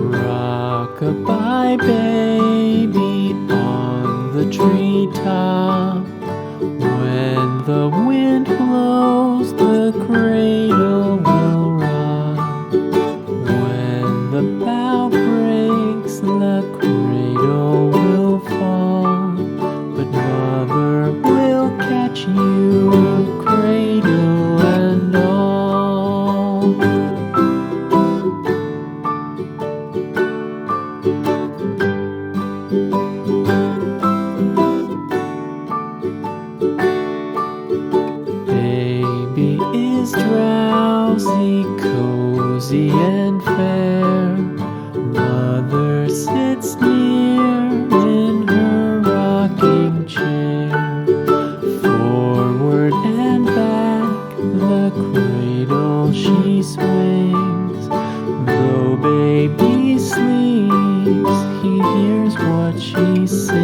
Rock-a-bye baby on the treetop. When the wind blows, the cradle will rock. When the bough breaks, the cradle will fall. But mother will catch you, cradle and all. Baby is drowsy, cozy and fair. Mother sits near in her rocking chair. Forward and back, the cradle she swings. Though baby sleeps, he hears what she sings.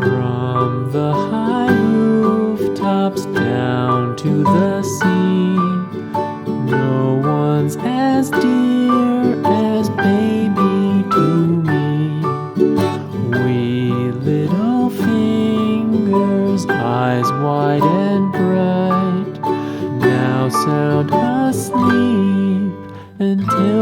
From the high rooftops down to the sea, no one's as dear as baby to me. Wee little fingers, eyes wide and bright, now sound asleep until